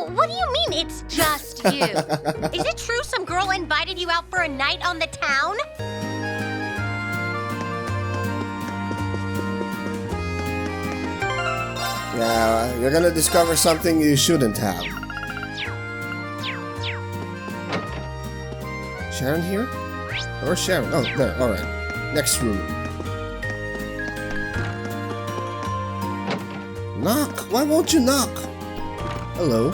What do you mean, it's just you? Is it true some girl invited you out for a night on the town? Yeah, you're gonna discover something you shouldn't have. Sharon here? Or Sharon? Oh, there, alright. Next room. Knock! Why won't you knock? Hello?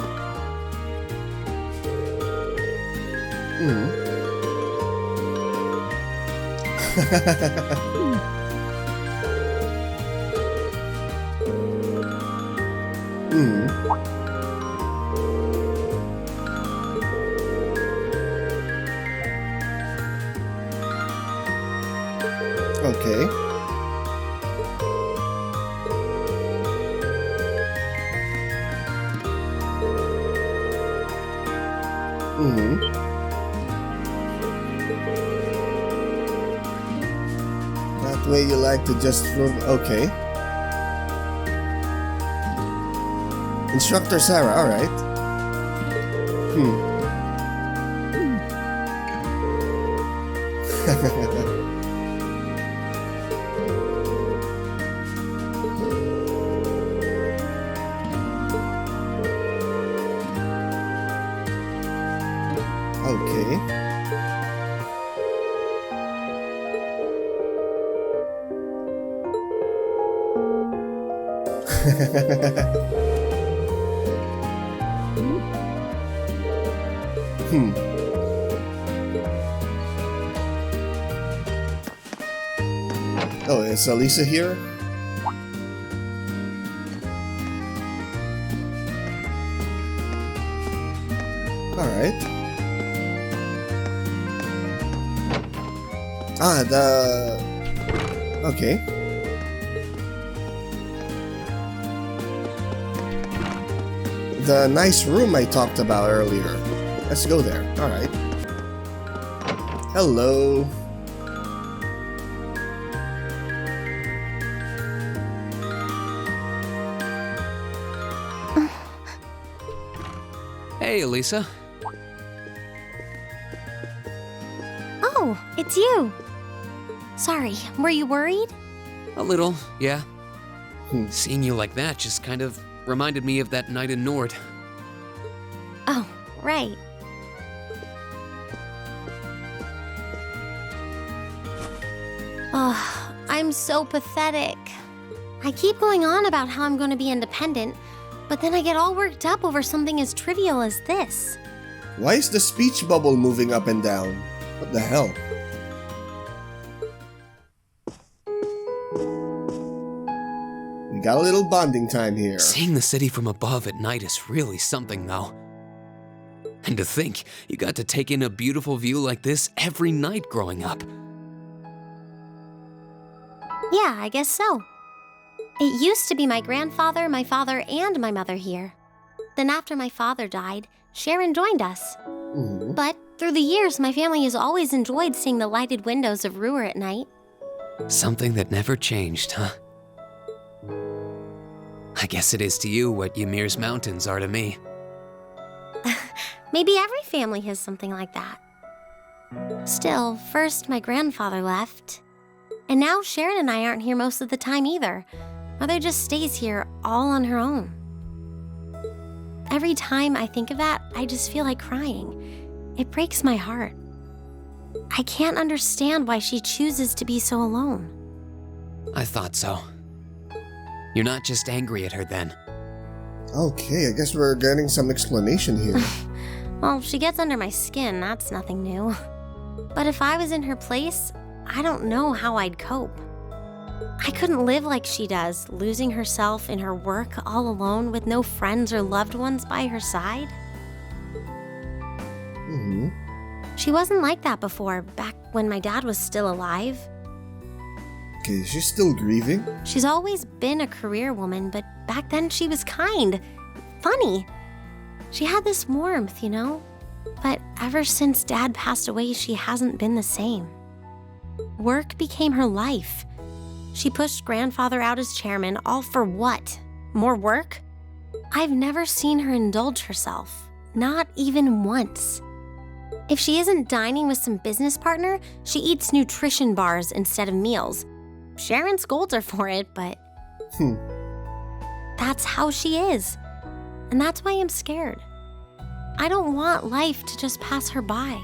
Okay. That way you like to just move. Okay. Instructor Sarah, alright. Okay. Oh, is Alisa here? Alright. Okay. The nice room I talked about earlier. Let's go there. Alright. Hello. Hey, Alisa. Oh, it's you. Sorry, were you worried? A little, yeah. Seeing you like that just kind of reminded me of that night in Nord. Oh, right. Oh, I'm so pathetic. I keep going on about how I'm going to be independent, but then I get all worked up over something as trivial as this. Why is the speech bubble moving up and down? What the hell? We got a little bonding time here. Seeing the city from above at night is really something, though. And to think, you got to take in a beautiful view like this every night growing up. Yeah, I guess so. It used to be my grandfather, my father, and my mother here. Then after my father died, Sharon joined us. But through the years, my family has always enjoyed seeing the lighted windows of Ruhr at night. Something that never changed, huh? I guess it is to you what Ymir's mountains are to me. Maybe every family has something like that. Still, first my grandfather left. And now Sharon and I aren't here most of the time either. Mother just stays here all on her own. Every time I think of that, I just feel like crying. It breaks my heart. I can't understand why she chooses to be so alone. I thought so. You're not just angry at her then. Okay, I guess we're getting some explanation here. Well, she gets under my skin, that's nothing new. But if I was in her place, I don't know how I'd cope. I couldn't live like she does, losing herself in her work all alone with no friends or loved ones by her side. She wasn't like that before, back when my dad was still alive. Okay, she's still grieving? She's always been a career woman, but back then she was kind, funny. She had this warmth, you know? But ever since Dad passed away, she hasn't been the same. Work became her life. She pushed Grandfather out as chairman, all for what? More work? I've never seen her indulge herself, not even once. If she isn't dining with some business partner, she eats nutrition bars instead of meals. Sharon scolds her for it, but that's how she is. And that's why I'm scared. I don't want life to just pass her by.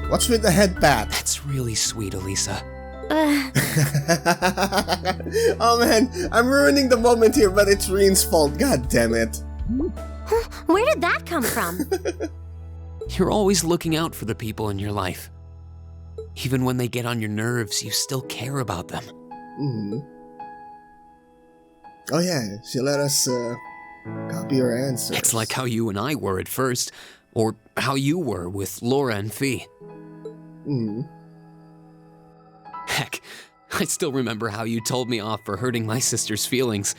What's with the head pat? That's really sweet, Elisa. Oh man, I'm ruining the moment here, but it's Reen's fault. God damn it. Where did that come from? You're always looking out for the people in your life. Even when they get on your nerves, you still care about them. Oh yeah, she let us copy her answers. It's like how you and I were at first, or how you were with Laura and Fee. Heck, I still remember how you told me off for hurting my sister's feelings.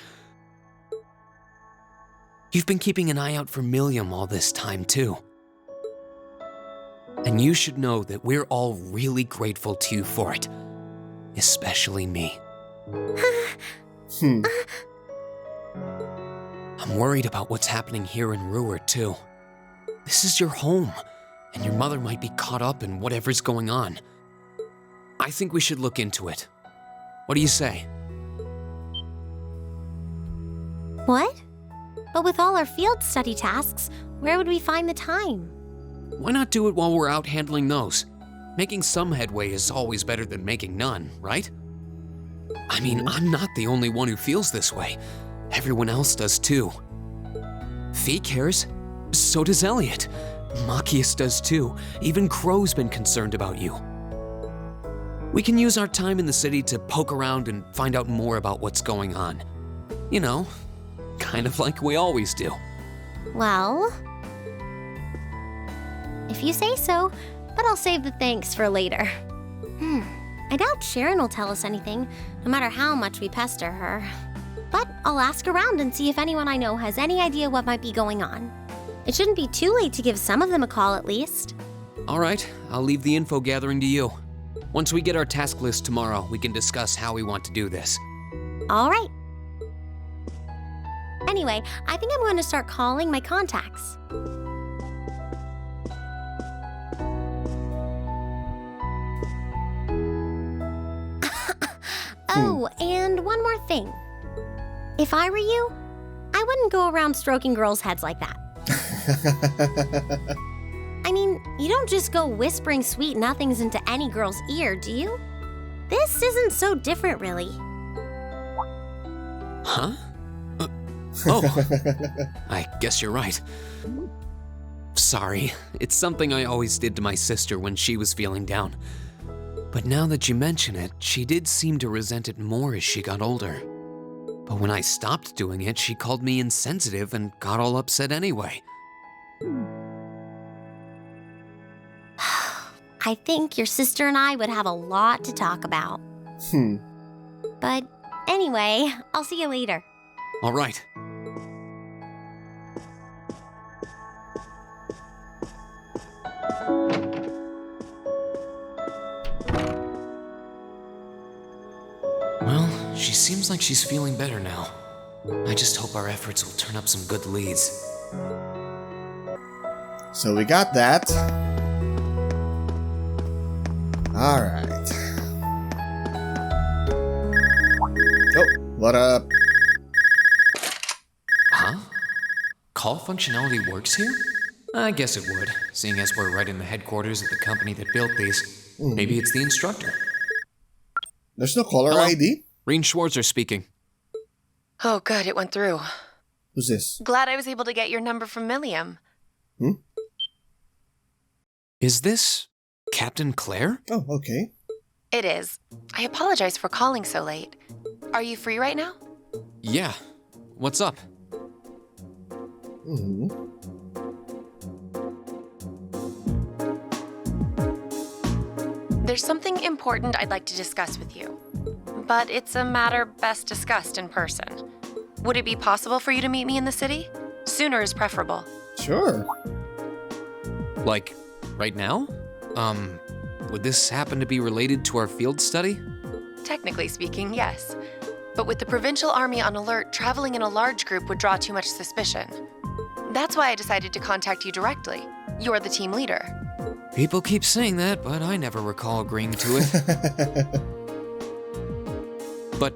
You've been keeping an eye out for Milliam all this time, too. And you should know that we're all really grateful to you for it. Especially me. I'm worried about what's happening here in Ruhr, too. This is your home, and your mother might be caught up in whatever's going on. I think we should look into it. What do you say? What? But with all our field study tasks, where would we find the time? Why not do it while we're out handling those? Making some headway is always better than making none, right? I mean, I'm not the only one who feels this way. Everyone else does too. Fee cares. So does Elliot. Machias does too. Even Crow's been concerned about you. We can use our time in the city to poke around and find out more about what's going on. You know, kind of like we always do. Well, if you say so, but I'll save the thanks for later. I doubt Sharon will tell us anything, no matter how much we pester her. But I'll ask around and see if anyone I know has any idea what might be going on. It shouldn't be too late to give some of them a call at least. All right, I'll leave the info gathering to you. Once we get our task list tomorrow, we can discuss how we want to do this. All right. Anyway, I think I'm going to start calling my contacts. Oh, and one more thing. If I were you, I wouldn't go around stroking girls' heads like that. I mean, you don't just go whispering sweet nothings into any girl's ear, do you? This isn't so different, really. Huh? Oh, I guess you're right. Sorry, it's something I always did to my sister when she was feeling down. But now that you mention it, she did seem to resent it more as she got older. But when I stopped doing it, she called me insensitive and got all upset anyway. I think your sister and I would have a lot to talk about. But anyway, I'll see you later. All right. Well, she seems like she's feeling better now. I just hope our efforts will turn up some good leads. So we got that. Alright. Oh, what up? Huh? Call functionality works here? I guess it would, seeing as we're right in the headquarters of the company that built these. Maybe it's the instructor. There's no caller Hello? ID? Reen Schwarzer speaking. Oh, good, it went through. Who's this? Glad I was able to get your number from Milliam. Is this Captain Claire? Oh, okay. It is. I apologize for calling so late. Are you free right now? Yeah. What's up? There's something important I'd like to discuss with you. But it's a matter best discussed in person. Would it be possible for you to meet me in the city? Sooner is preferable. Sure. Like, right now? Would this happen to be related to our field study? Technically speaking, yes. But with the provincial army on alert, traveling in a large group would draw too much suspicion. That's why I decided to contact you directly. You're the team leader. People keep saying that, but I never recall agreeing to it. But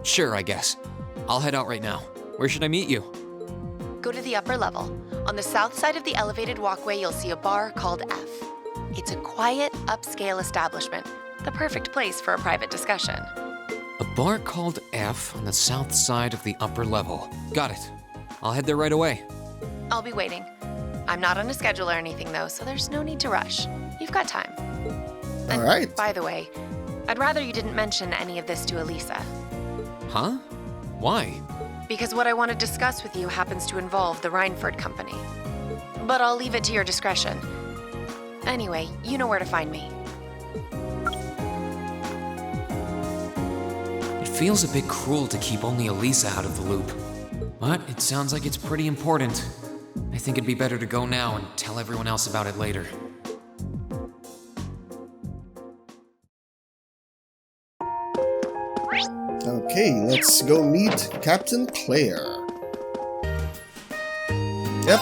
sure, I guess. I'll head out right now. Where should I meet you? Go to the upper level. On the south side of the elevated walkway, you'll see a bar called F. It's a quiet, upscale establishment. The perfect place for a private discussion. A bar called F on the south side of the upper level. Got it. I'll head there right away. I'll be waiting. I'm not on a schedule or anything, though, so there's no need to rush. You've got time. All right. By the way, I'd rather you didn't mention any of this to Elisa. Huh? Why? Because what I want to discuss with you happens to involve the Rhineford Company. But I'll leave it to your discretion. Anyway, you know where to find me. It feels a bit cruel to keep only Elisa out of the loop. But it sounds like it's pretty important. I think it'd be better to go now and tell everyone else about it later. Okay, let's go meet Captain Claire. Yep.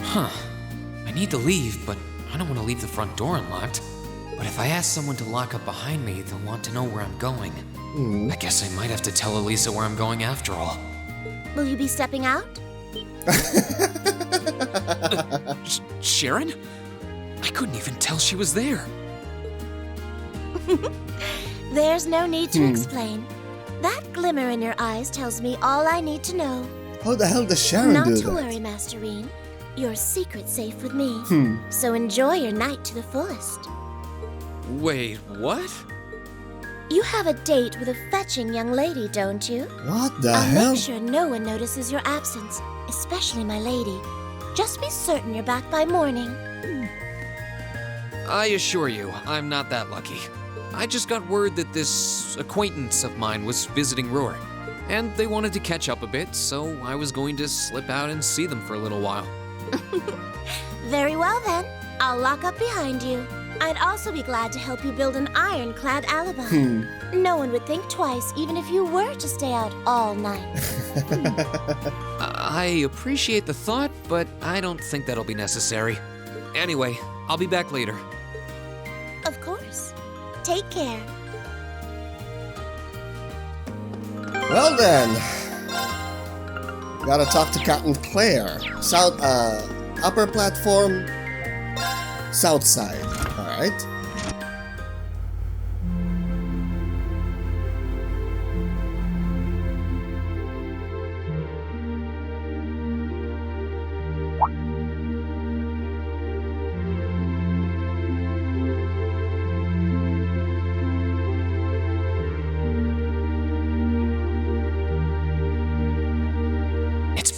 Huh. I need to leave, but I don't want to leave the front door unlocked. But if I ask someone to lock up behind me, they'll want to know where I'm going. I guess I might have to tell Elisa where I'm going after all. Will you be stepping out? Sharon? I couldn't even tell she was there. There's no need to explain. That glimmer in your eyes tells me all I need to know. How the hell does Sharon Not do to that? worry, Masterine. Your secret's safe with me. So enjoy your night to the fullest. Wait, what? You have a date with a fetching young lady, don't you? What the I'll hell? make sure no one notices your absence, especially my lady. Just be certain you're back by morning. I assure you, I'm not that lucky. I just got word that this acquaintance of mine was visiting Roar, and they wanted to catch up a bit, so I was going to slip out and see them for a little while. Very well then. I'll lock up behind you. I'd also be glad to help you build an ironclad alibi. No one would think twice, even if you were to stay out all night. I appreciate the thought, but I don't think that'll be necessary. Anyway, I'll be back later. Of course. Take care. Well then, gotta talk to Captain Claire. South, upper platform, south side. All right.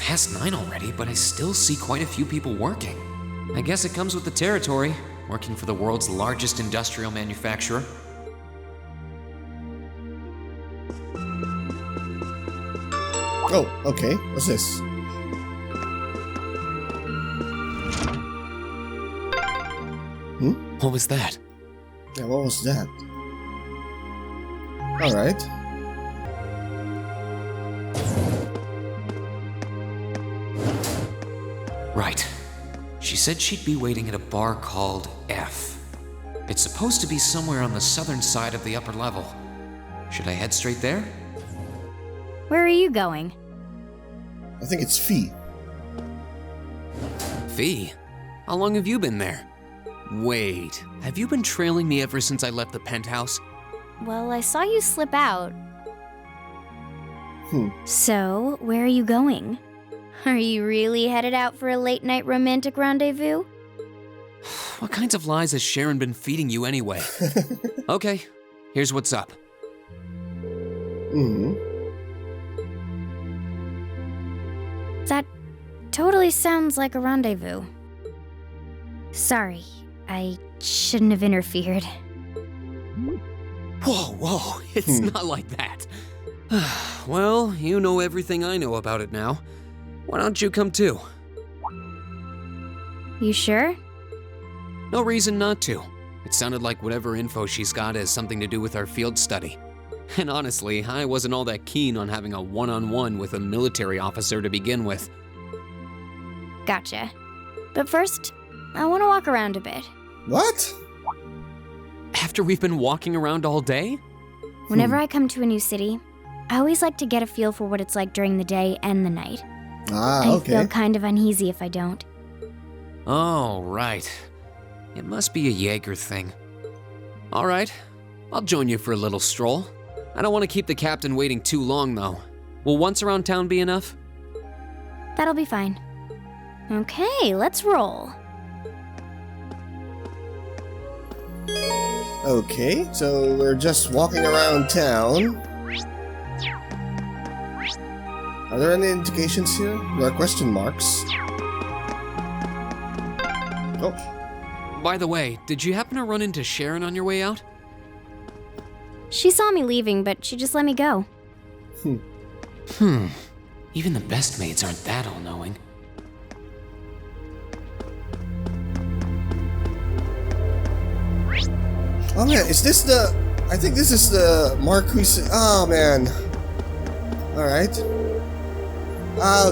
Past 9 already, but I still see quite a few people working. I guess it comes with the territory, working for the world's largest industrial manufacturer. Oh, okay. What's this? What was that? Yeah, what was that? All right. Right. She said she'd be waiting at a bar called F. It's supposed to be somewhere on the southern side of the upper level. Should I head straight there? Where are you going? I think it's Fee. Fee? How long have you been there? Wait, have you been trailing me ever since I left the penthouse? Well, I saw you slip out. So, where are you going? Are you really headed out for a late-night romantic rendezvous? What kinds of lies has Sharon been feeding you anyway? Okay, here's what's up. That totally sounds like a rendezvous. Sorry, I shouldn't have interfered. Whoa, it's not like that. Well, you know everything I know about it now. Why don't you come too? You sure? No reason not to. It sounded like whatever info she's got has something to do with our field study. And honestly, I wasn't all that keen on having a one-on-one with a military officer to begin with. Gotcha. But first, I want to walk around a bit. What? After we've been walking around all day? Whenever I come to a new city, I always like to get a feel for what it's like during the day and the night. Ah, okay. I feel kind of uneasy if I don't. Oh, right. It must be a Jaeger thing. All right, I'll join you for a little stroll. I don't want to keep the captain waiting too long, though. Will once around town be enough? That'll be fine. Okay, let's roll. Okay, so we're just walking around town. Are there any indications here? There are question marks. Oh, By the way, did you happen to run into Sharon on your way out? She saw me leaving, but she just let me go. Even the best maids aren't that all-knowing. oh man, is this the... I think this is the Marquis... Oh man. Alright.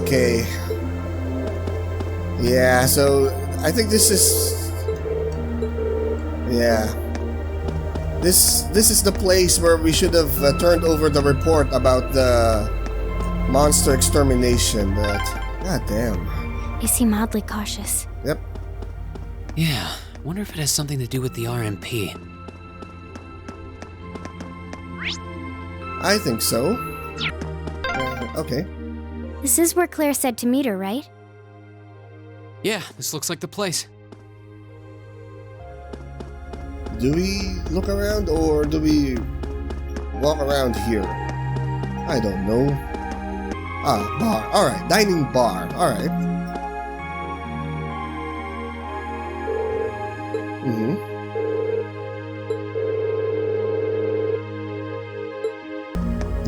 Okay. Yeah, so I think this is... Yeah. This is the place where we should have turned over the report about the monster extermination, but... God damn. You seem oddly cautious. Yep. Yeah, wonder if it has something to do with the RMP. I think so. Okay. This is where Claire said to meet her, right? Yeah, this looks like the place. Do we look around or do we walk around here? I don't know. Ah, bar. Alright, dining bar. Alright.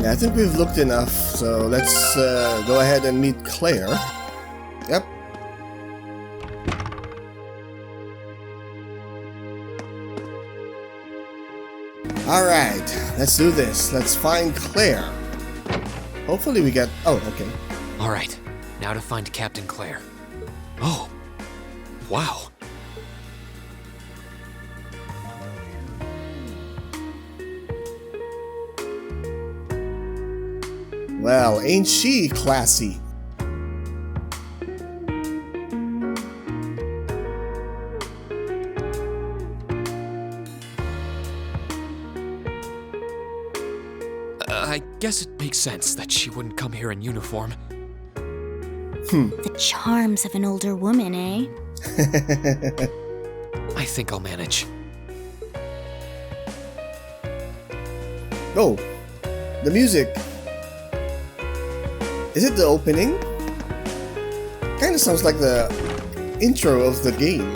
Yeah, I think we've looked enough, so let's go ahead and meet Claire. Yep. Alright, let's do this. Let's find Claire. Hopefully we get... Oh, okay. All right, now to find Captain Claire. Oh, wow. Well, ain't she classy? I guess it makes sense that she wouldn't come here in uniform. The charms of an older woman, eh? I think I'll manage. Oh, the music. Is it the opening? Kinda sounds like the intro of the game.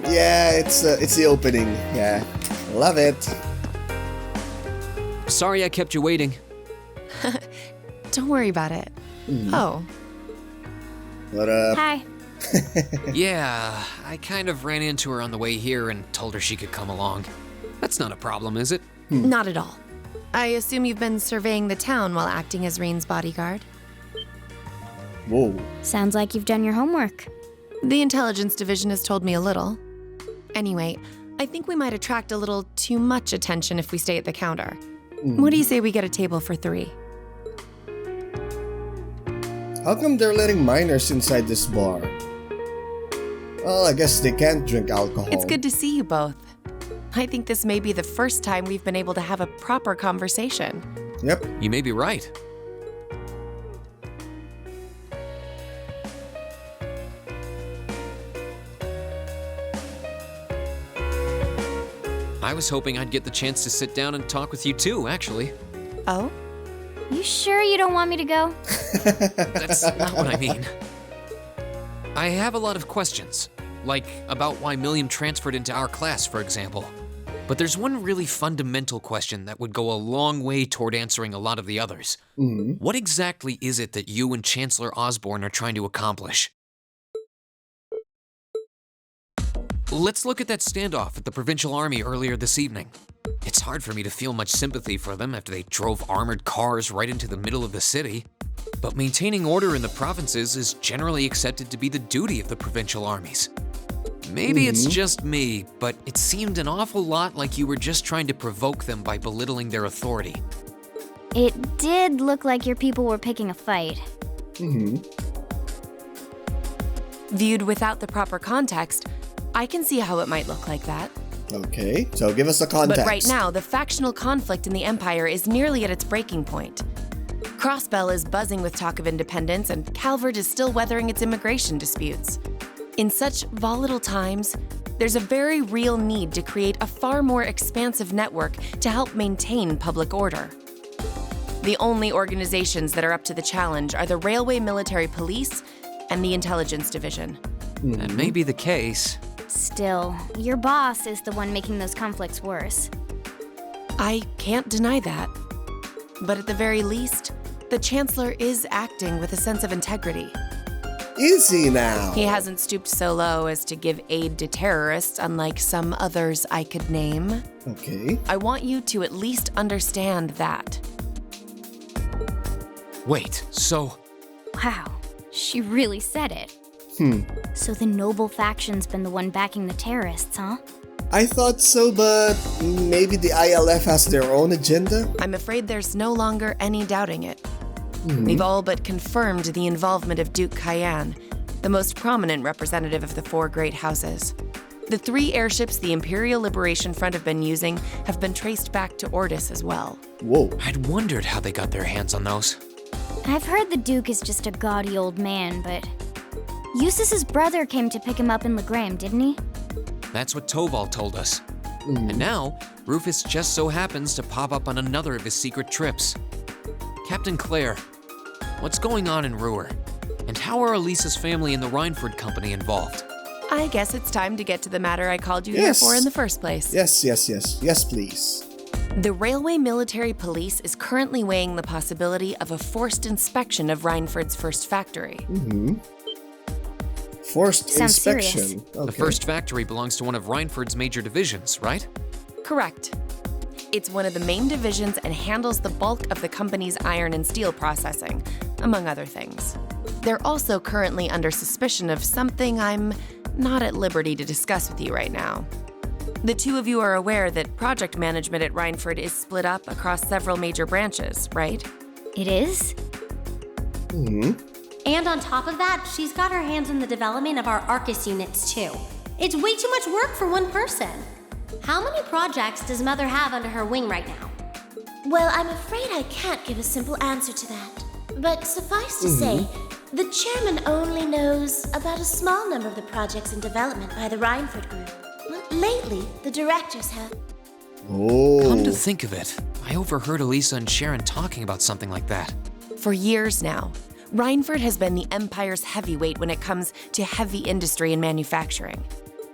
Yeah, it's the opening. Yeah, love it. Sorry I kept you waiting. Don't worry about it. Oh, What up? Hi. Yeah, I kind of ran into her on the way here and told her she could come along. That's not a problem, is it? not at all. I assume you've been surveying the town while acting as Rain's bodyguard. Whoa. Sounds like you've done your homework. The intelligence division has told me a little. Anyway, I think we might attract a little too much attention if we stay at the counter. What do you say we get a table for 3? How come they're letting minors inside this bar? Well, I guess they can't drink alcohol. It's good to see you both. I think this may be the first time we've been able to have a proper conversation. Yep. You may be right. I was hoping I'd get the chance to sit down and talk with you too, actually. Oh? You sure you don't want me to go? That's not what I mean. I have a lot of questions, like about why Milliam transferred into our class, for example. But there's one really fundamental question that would go a long way toward answering a lot of the others. What exactly is it that you and Chancellor Osborne are trying to accomplish? Let's look at that standoff at the Provincial Army earlier this evening. It's hard for me to feel much sympathy for them after they drove armored cars right into the middle of the city. But maintaining order in the provinces is generally accepted to be the duty of the provincial armies. Maybe it's just me, but it seemed an awful lot like you were just trying to provoke them by belittling their authority. It did look like your people were picking a fight. Viewed without the proper context, I can see how it might look like that. Okay, so give us the context. But right now, the factional conflict in the Empire is nearly at its breaking point. Crossbell is buzzing with talk of independence, and Calvert is still weathering its immigration disputes. In such volatile times, there's a very real need to create a far more expansive network to help maintain public order. The only organizations that are up to the challenge are the Railway Military Police and the Intelligence Division. That may be the case. Still, your boss is the one making those conflicts worse. I can't deny that. But at the very least, the Chancellor is acting with a sense of integrity. Is he now? He hasn't stooped so low as to give aid to terrorists, unlike some others I could name. Okay. I want you to at least understand that. Wait, so Wow, she really said it. So the noble faction's been the one backing the terrorists, huh? I thought so, but maybe the ILF has their own agenda? I'm afraid there's no longer any doubting it. We've all but confirmed the involvement of Duke Cayenne, the most prominent representative of the four great houses. The 3 airships the Imperial Liberation Front have been using have been traced back to Ordis as well. Whoa. I'd wondered how they got their hands on those. I've heard the Duke is just a gaudy old man, but Eustace's brother came to pick him up in Legram, didn't he? That's what Toval told us. And now, Rufus just so happens to pop up on another of his secret trips. Captain Claire, what's going on in Ruhr? And how are Elisa's family and the Rhineford Company involved? I guess it's time to get to the matter I called you here for in the first place. Yes, please. The Railway Military Police is currently weighing the possibility of a forced inspection of Rhineford's first factory. Forced Sounds inspection. serious. Okay. The first factory belongs to one of Rhineford's major divisions, right? Correct. It's one of the main divisions and handles the bulk of the company's iron and steel processing, among other things. They're also currently under suspicion of something I'm not at liberty to discuss with you right now. The 2 of you are aware that project management at Rhineford is split up across several major branches, right? It is? And on top of that, she's got her hands in the development of our Arcus units too. It's way too much work for one person. How many projects does Mother have under her wing right now? Well, I'm afraid I can't give a simple answer to that. But suffice to say, the chairman only knows about a small number of the projects in development by the Rhineford Group. Lately, the directors have. Oh. Come to think of it, I overheard Elisa and Sharon talking about something like that. For years now, Rhineford has been the Empire's heavyweight when it comes to heavy industry and manufacturing.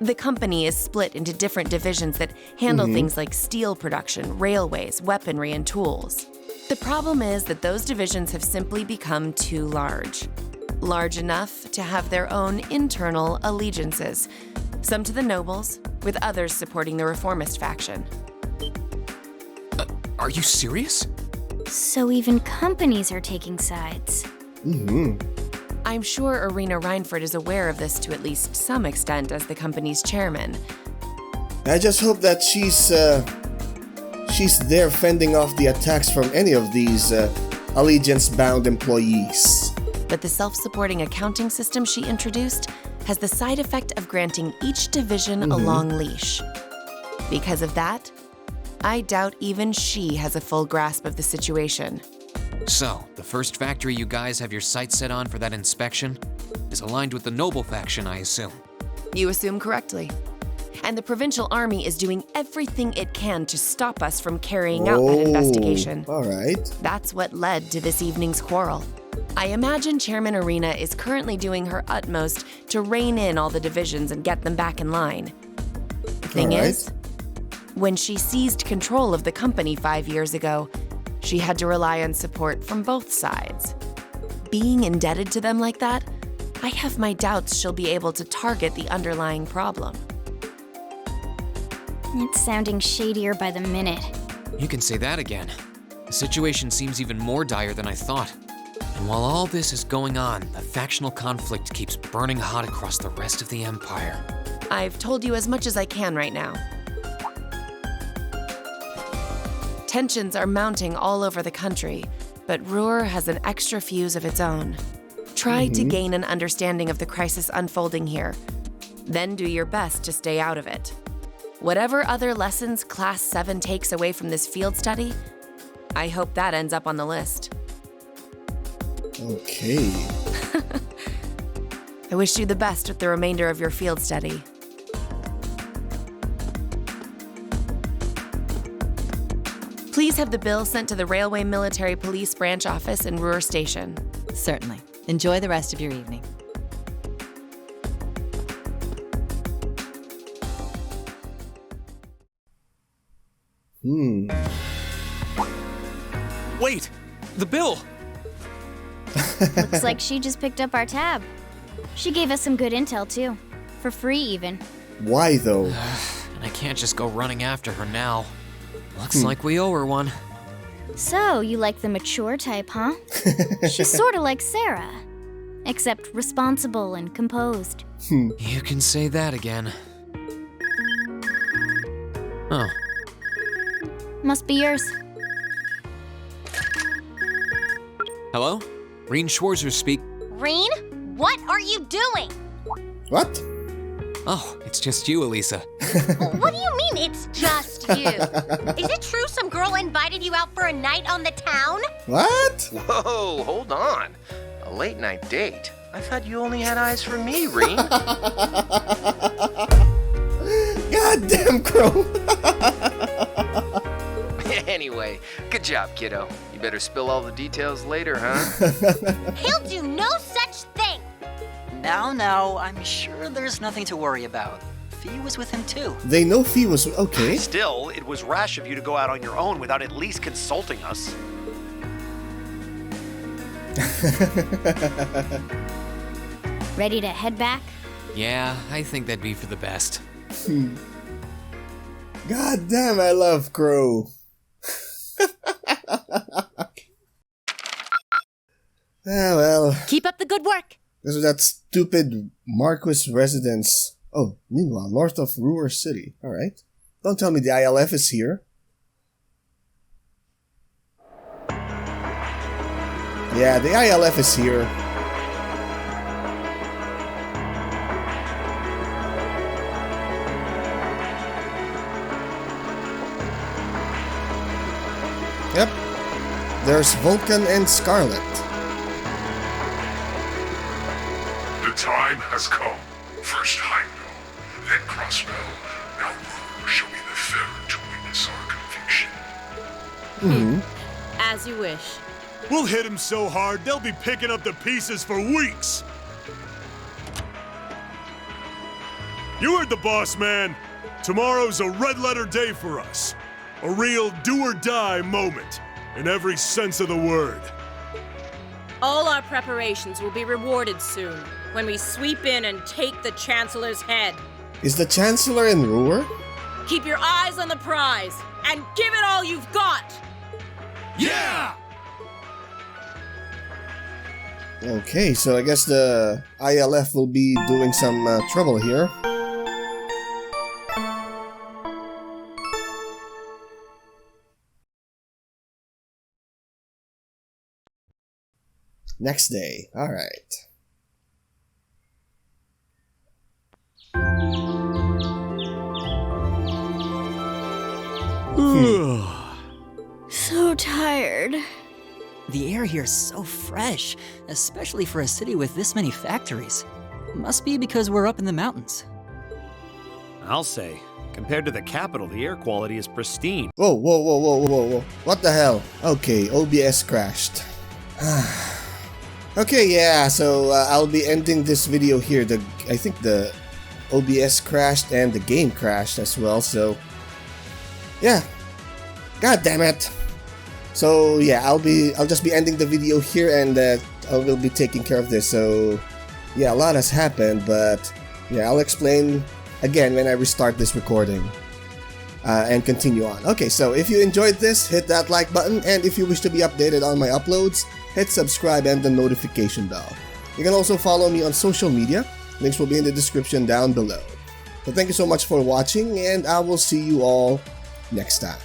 The company is split into different divisions that handle things like steel production, railways, weaponry, and tools. The problem is that those divisions have simply become too large. Large enough to have their own internal allegiances, some to the nobles, with others supporting the reformist faction. Are you serious? So even companies are taking sides. I'm sure Irina Rhineford is aware of this to at least some extent as the company's chairman. I just hope that she's there fending off the attacks from any of these allegiance-bound employees. But the self-supporting accounting system she introduced has the side effect of granting each division a long leash. Because of that, I doubt even she has a full grasp of the situation. So, the first factory you guys have your sights set on for that inspection is aligned with the noble faction, I assume. You assume correctly. And the provincial army is doing everything it can to stop us from carrying out that investigation. All right. That's what led to this evening's quarrel. I imagine Chairman Irina is currently doing her utmost to rein in all the divisions and get them back in line. The thing All right. is, When she seized control of the company 5 years ago, she had to rely on support from both sides. Being indebted to them like that, I have my doubts she'll be able to target the underlying problem. It's sounding shadier by the minute. You can say that again. The situation seems even more dire than I thought. And while all this is going on, the factional conflict keeps burning hot across the rest of the Empire. I've told you as much as I can right now. Tensions are mounting all over the country, but Ruhr has an extra fuse of its own. Try to gain an understanding of the crisis unfolding here, then do your best to stay out of it. Whatever other lessons Class 7 takes away from this field study, I hope that ends up on the list. Okay. I wish you the best with the remainder of your field study. Please have the bill sent to the Railway Military Police Branch Office in Ruhr Station. Certainly. Enjoy the rest of your evening. Wait! The bill! Looks like she just picked up our tab. She gave us some good intel, too. For free, even. Why though? And I can't just go running after her now. Looks like we owe her one. So, you like the mature type, huh? She's sorta like Sarah. Except responsible and composed. You can say that again. Oh, Must be yours. hello? Reen Schwarzer speak. Reen, what are you doing? What? Oh, it's just you, Elisa. What do you mean it's just you? Is it true some girl invited you out for a night on the town? What? Whoa, hold on. A late night date? I thought you only had eyes for me, Reen. Goddamn Crow. Anyway, good job, kiddo. You better spill all the details later, huh? He'll do no such thing. Now, I'm sure there's nothing to worry about. Fee was with him too. They know Fee was okay. Still, it was rash of you to go out on your own without at least consulting us. Ready to head back? Yeah, I think that'd be for the best. God damn, I love Crow. Ah, well. Keep up the good work. This is that stupid Marquis residence. Oh, meanwhile, north of Ruhr City. Alright. Don't tell me the ILF is here. Yeah, the ILF is here. Yep. There's Vulcan and Scarlet. The time has come. First Heimdall, then Crossbell. Now Ruhr shall be the third to witness our conviction. As you wish. We'll hit him so hard, they'll be picking up the pieces for weeks. You heard the boss, man. Tomorrow's a red-letter day for us. A real do-or-die moment, in every sense of the word. All our preparations will be rewarded soon, when we sweep in and take the Chancellor's head. Is the Chancellor in Ruhr? Keep your eyes on the prize, and give it all you've got! Yeah! Okay, so I guess the ILF will be doing some trouble here. Next day, alright. So tired. The air here is so fresh, especially for a city with this many factories. Must be because we're up in the mountains. I'll say, compared to the capital, the air quality is pristine. Whoa, whoa, whoa, whoa, whoa, whoa. What the hell? Okay, OBS crashed. Okay, yeah, so I'll be ending this video here. I think the OBS crashed and the game crashed as well, so yeah. God damn it. So yeah, I'll just be ending the video here, and I will be taking care of this. So yeah, a lot has happened, but yeah, I'll explain again when I restart this recording and continue on. Okay, so if you enjoyed this, hit that like button, and if you wish to be updated on my uploads, hit subscribe and the notification bell. You can also follow me on social media. Links will be in the description down below. So thank you so much for watching, and I will see you all next time.